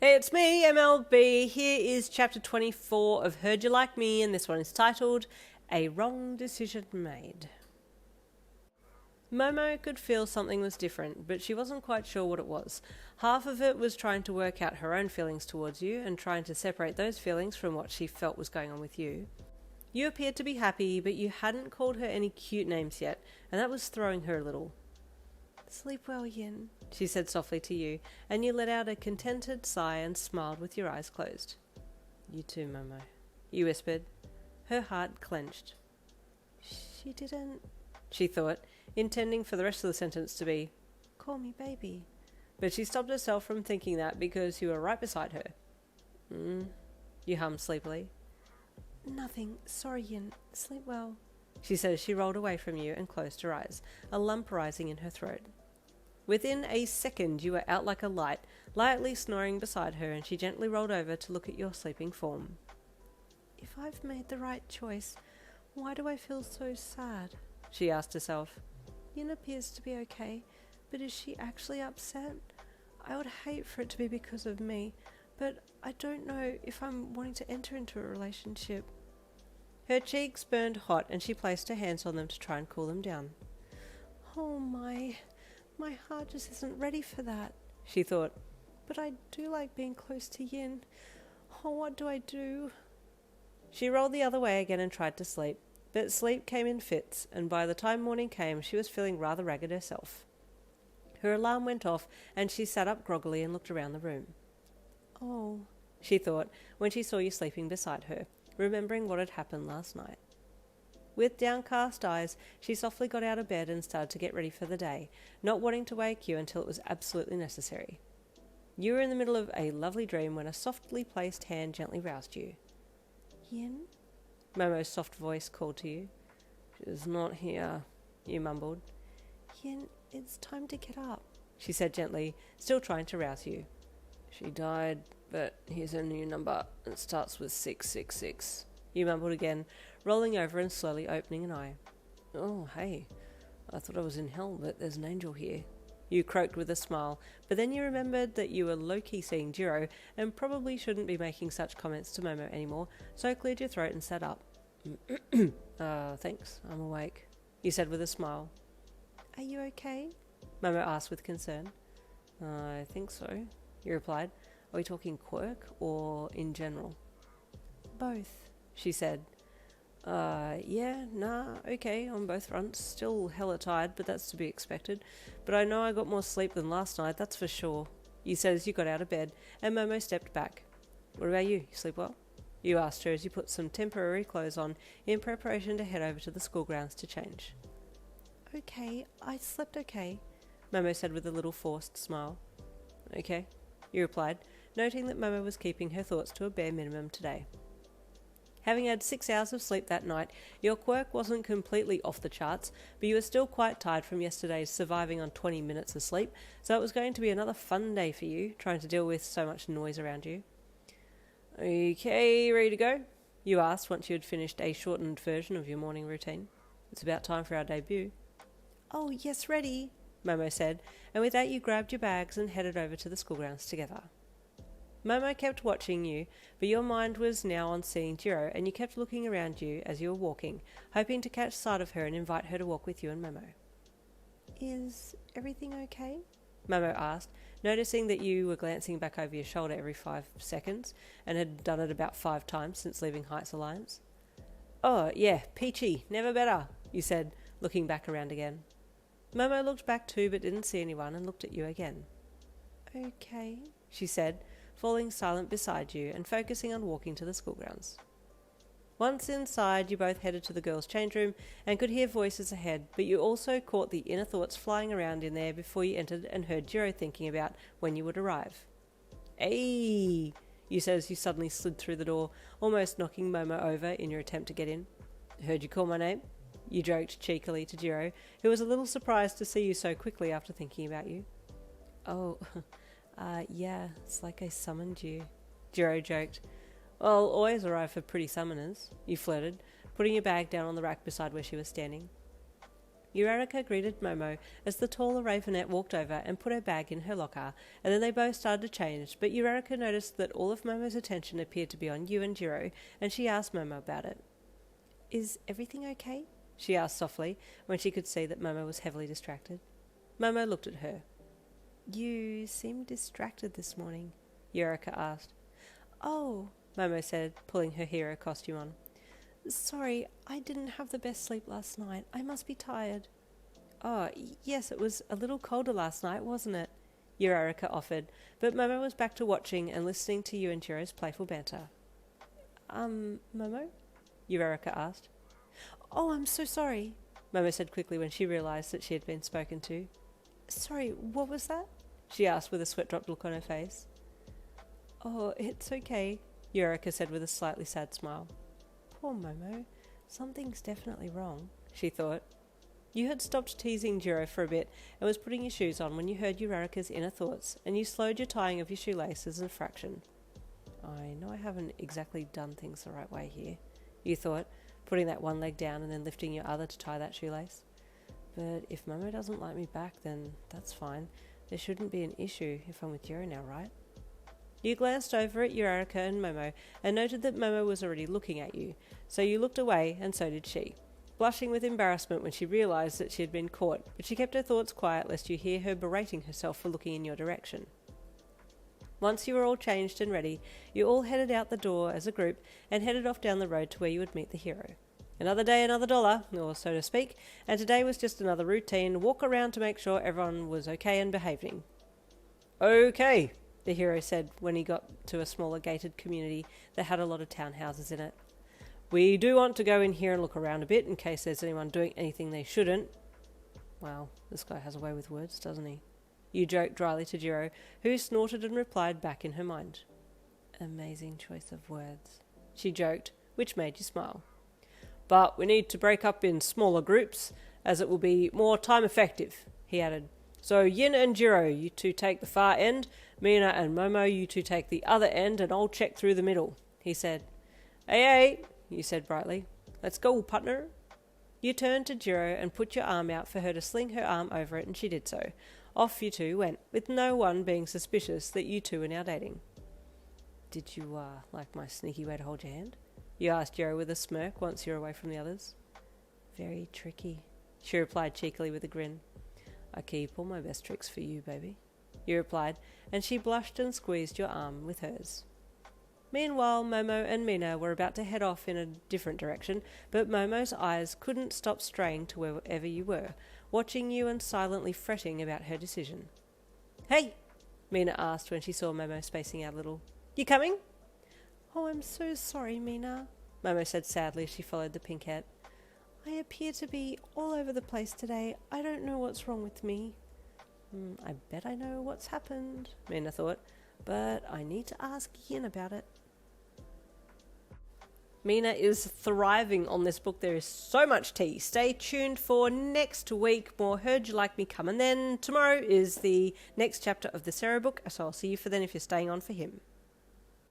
Hey, it's me, MLB. Here is chapter 24 of Heard You Like Me, and this one is titled A Wrong Decision Made. Momo could feel something was different, but she wasn't quite sure what it was. Half of it was trying to work out her own feelings towards you and trying to separate those feelings from what she felt was going on with you. You appeared to be happy, but you hadn't called her any cute names yet, and that was throwing her a little. "Sleep well, Yin," she said softly to you, and you let out a contented sigh and smiled with your eyes closed. "You too, Momo," you whispered. Her heart clenched. "She didn't," she thought, intending for the rest of the sentence to be, "call me baby." But she stopped herself from thinking that because you were right beside her. You hummed sleepily. "Nothing. Sorry, Yin. Sleep well," she said as she rolled away from you and closed her eyes, a lump rising in her throat. Within a second you were out like a light, lightly snoring beside her, and she gently rolled over to look at your sleeping form. "If I've made the right choice, why do I feel so sad?" she asked herself. "Yin appears to be okay, but is she actually upset? I would hate for it to be because of me, but I don't know if I'm wanting to enter into a relationship." Her cheeks burned hot, and she placed her hands on them to try and cool them down. "Oh my heart just isn't ready for that," she thought. "But I do like being close to Yin. Oh, what do I do?" She rolled the other way again and tried to sleep, but sleep came in fits, and by the time morning came she was feeling rather ragged herself. Her alarm went off, and she sat up groggily and looked around the room. "Oh," she thought when she saw you sleeping beside her, remembering what had happened last night. With downcast eyes, she softly got out of bed and started to get ready for the day, not wanting to wake you until it was absolutely necessary. You were in the middle of a lovely dream when a softly placed hand gently roused you. "Yin?" Momo's soft voice called to you. "She's not here," you mumbled. "Yin, it's time to get up," she said gently, still trying to rouse you. "She died, but here's her new number. It starts with 666. You mumbled again, rolling over and slowly opening an eye. "Oh, hey. I thought I was in hell, but there's an angel here." You croaked with a smile, but then you remembered that you were low-key seeing Jirou and probably shouldn't be making such comments to Momo anymore, so cleared your throat and sat up. Thanks, I'm awake," you said with a smile. "Are you okay?" Momo asked with concern. "I think so," you replied. "Are we talking quirk or in general?" "Both," she said. Okay, on both fronts. Still hella tired, but that's to be expected. But I know I got more sleep than last night, that's for sure," you said as you got out of bed, and Momo stepped back. "What about you? You sleep well?" you asked her as you put some temporary clothes on in preparation to head over to the school grounds to change. "Okay, I slept okay," Momo said with a little forced smile. "Okay," you replied, noting that Momo was keeping her thoughts to a bare minimum today. Having had 6 hours of sleep that night, your quirk wasn't completely off the charts, but you were still quite tired from yesterday's surviving on 20 minutes of sleep, so it was going to be another fun day for you, trying to deal with so much noise around you. "Okay, ready to go?" you asked once you had finished a shortened version of your morning routine. "It's about time for our debut." "Oh, yes, ready," Momo said, and with that you grabbed your bags and headed over to the school grounds together. Momo kept watching you, but your mind was now on seeing Jirou, and you kept looking around you as you were walking, hoping to catch sight of her and invite her to walk with you and Momo. "Is everything okay?" Momo asked, noticing that you were glancing back over your shoulder every 5 seconds, and had done it about 5 times since leaving Heights Alliance. "Oh, yeah, peachy, never better," you said, looking back around again. Momo looked back too, but didn't see anyone, and looked at you again. "Okay," she said, falling silent beside you and focusing on walking to the school grounds. Once inside, you both headed to the girls' change room and could hear voices ahead, but you also caught the inner thoughts flying around in there before you entered and heard Jirou thinking about when you would arrive. "Hey!" you said as you suddenly slid through the door, almost knocking Momo over in your attempt to get in. "Heard you call my name?" you joked cheekily to Jirou, who was a little surprised to see you so quickly after thinking about you. "Oh, yeah, it's like I summoned you," Jirou joked. "Well, always arrive for pretty summoners," you flirted, putting your bag down on the rack beside where she was standing. Eureka greeted Momo as the taller Ravenette walked over and put her bag in her locker, and then they both started to change, but Eureka noticed that all of Momo's attention appeared to be on you and Jirou, and she asked Momo about it. "Is everything okay?" she asked softly, when she could see that Momo was heavily distracted. Momo looked at her. "You seem distracted this morning," Eureka asked. "Oh," Momo said, pulling her hero costume on. "Sorry, I didn't have the best sleep last night. I must be tired." "Oh, yes, it was a little colder last night, wasn't it?" Eureka offered, but Momo was back to watching and listening to you and Jirou's playful banter. Momo?" Eureka asked. "Oh, I'm so sorry," Momo said quickly when she realised that she had been spoken to. "Sorry, what was that?" she asked with a sweat-dropped look on her face. "Oh, it's okay," Eureka said with a slightly sad smile. "Poor Momo. Something's definitely wrong," she thought. You had stopped teasing Jirou for a bit and was putting your shoes on when you heard Eureka's inner thoughts, and you slowed your tying of your shoelaces a fraction. "I know I haven't exactly done things the right way here," you thought, putting that one leg down and then lifting your other to tie that shoelace. "But if Momo doesn't like me back, then that's fine. There shouldn't be an issue if I'm with Jirou now, right?" You glanced over at Eureka and Momo and noted that Momo was already looking at you, so you looked away and so did she, blushing with embarrassment when she realised that she had been caught, but she kept her thoughts quiet lest you hear her berating herself for looking in your direction. Once you were all changed and ready, you all headed out the door as a group and headed off down the road to where you would meet the hero. Another day, another dollar, or so to speak, and today was just another routine walk around to make sure everyone was okay and behaving. "Okay," the hero said when he got to a smaller gated community that had a lot of townhouses in it. "We do want to go in here and look around a bit in case there's anyone doing anything they shouldn't." "Wow, this guy has a way with words, doesn't he?" You joked dryly to Jirou, who snorted and replied back in her mind. "Amazing choice of words," she joked, which made you smile. "But we need to break up in smaller groups, as it will be more time effective," he added. "So Yin and Jirou, you two take the far end, Mina and Momo, you two take the other end, and I'll check through the middle," he said. Hey, you said brightly. "Let's go, partner." You turned to Jirou and put your arm out for her to sling her arm over it, and she did so. Off you two went, with no one being suspicious that you two are now dating. "Did you, like my sneaky way to hold your hand?" you asked Jirou with a smirk once you were away from the others. "Very tricky," she replied cheekily with a grin. "I keep all my best tricks for you, baby," you replied, and she blushed and squeezed your arm with hers. Meanwhile, Momo and Mina were about to head off in a different direction, but Momo's eyes couldn't stop straying to wherever you were, watching you and silently fretting about her decision. "Hey," Mina asked when she saw Momo spacing out a little. "You coming?" "Oh, I'm so sorry, Mina," Momo said sadly as she followed the pink hat. "I appear to be all over the place today. I don't know what's wrong with me." I bet I know what's happened," Mina thought, "but I need to ask Yin about it." Mina is thriving on this book. There is so much tea. Stay tuned for next week. More Heard You Like Me Come. And then tomorrow is the next chapter of the Sarah book, so I'll see you for then if you're staying on for him.